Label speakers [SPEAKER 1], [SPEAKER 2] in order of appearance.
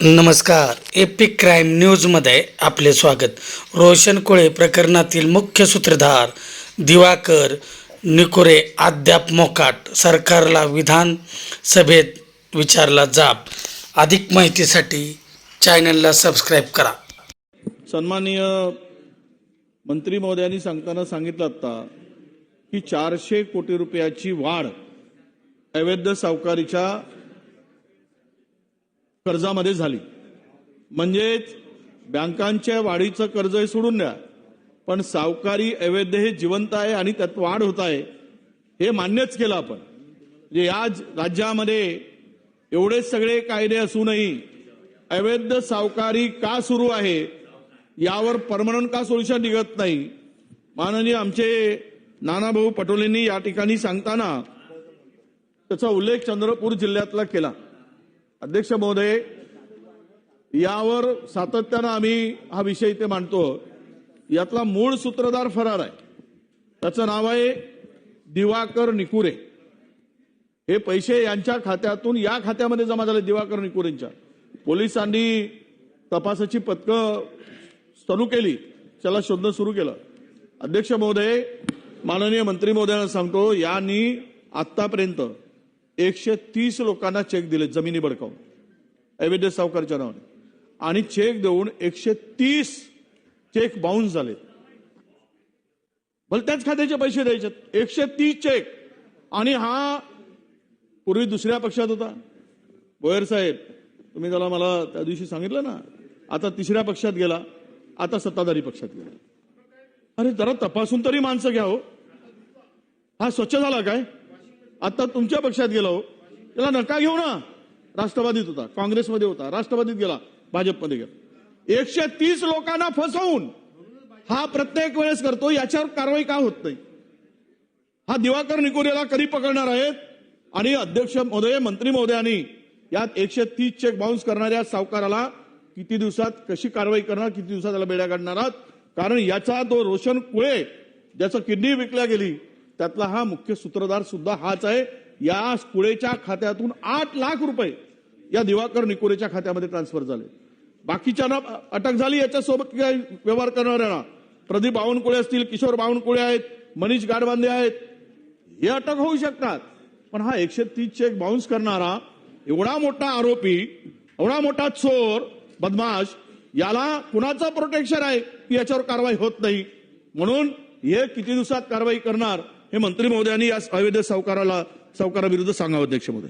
[SPEAKER 1] नमस्कार. Epic crime न्यूजमध्ये आपले स्वागत. रोशन कोळे प्रकरणातील मुख्य सूत्रधार दिवाकर निकुरे अद्याप मोकाट. सरकारला विधानसभेत विचारला जाब. अधिक माहितीसाठी चॅनलला सबस्क्राईब करा.
[SPEAKER 2] सन्माननीय मंत्री महोदयांनी सांगताना सांगितलं आता की 400 कोटी रुपयाची वाढ अवैध सावकारीच्या कर्जामध्ये झाली. म्हणजेच बँकांच्या वाढीचं कर्ज हे सोडून द्या, पण सावकारी अवैध हे जिवंत आहे आणि त्यात वाढ होत आहे हे मान्यच केलं आपण. म्हणजे या राज्यामध्ये एवढे सगळे कायदे असूनही अवैध सावकारी का सुरू आहे यावर परमनंट का सोल्युशन निघत नाही. माननीय आमचे नानाभाऊ पटोलेंनी या ठिकाणी सांगताना त्याचा उल्लेख चंद्रपूर जिल्ह्यातला केला. अध्यक्ष महोदय, यावर सातत्यानं आम्ही हा विषय इथे मांडतो. यातला मूळ सूत्रधार फरार आहे. त्याचं नाव आहे दिवाकर निकुरे. हे पैसे यांच्या खात्यातून या खात्यामध्ये जमा झाले. दिवाकर निकुरेंच्या पोलिसांनी तपासाची पथकं सुरू केली, त्याला शोधणं सुरू केलं. अध्यक्ष महोदय, माननीय मंत्री महोदयांना सांगतो, यांनी आतापर्यंत 130 लोकांना चेक दिले जमिनी बडकावून अवैध सावकारच्या नावाने, आणि चेक देऊन 130 चेक बाउन्स झाले. भले त्याच खात्याचे पैसे द्यायचे. 130 चेक. आणि हा पूर्वी दुसऱ्या पक्षात होता. बोयर साहेब, तुम्ही त्याला मला त्या दिवशी सांगितलं ना, आता तिसऱ्या पक्षात गेला, आता सत्ताधारी पक्षात गेला. अरे जरा तपासून तरी माणसं घ्या हो. हा स्वच्छ झाला काय? आता तुमच्या पक्षात गेला हो. त्याला नका घेऊ ना. राष्ट्रवादीत होता, काँग्रेसमध्ये होता, राष्ट्रवादीत गेला, भाजपमध्ये गेला. 130 लोकांना फसवून हा प्रत्येक वेळेस करतो. याच्यावर कारवाई का होत नाही? हा दिवाकर निकुरेला कधी पकडणार आहेत? आणि अध्यक्ष महोदय, मंत्री महोदयांनी यात 130 चेक बाउन्स करणाऱ्या सावकाराला किती दिवसात कशी कारवाई करणार, किती दिवसात त्याला बेड्या काढणार आहात? कारण याचा तो रोशन कोळे ज्याचं किडनी विकल्या गेली त्यातला हा मुख्य सूत्रधार सुद्धा हाच आहे. या कुळेच्या खात्यातून 8 लाख रुपये या दिवाकर निकुरेच्या खात्यामध्ये ट्रान्सफर झाले. बाकीच्यांना अटक झाली. याच्यासोबत व्यवहार करणाऱ्यांना प्रदीप बावनकुळे असतील, किशोर बावनकुळे आहेत, मनीष गाडबांधे आहेत, हे अटक होऊ शकतात. पण हा 130 चेक बाउन्स करणारा एवढा मोठा आरोपी, एवढा मोठा चोर, बदमाश, याला कुणाचं प्रोटेक्शन आहे की याच्यावर कारवाई होत नाही? म्हणून हे किती दिवसात कारवाई करणार हे मंत्री महोदयांनी या अवैध सावकाराविरुद्ध सांगावं. अध्यक्ष महोदय.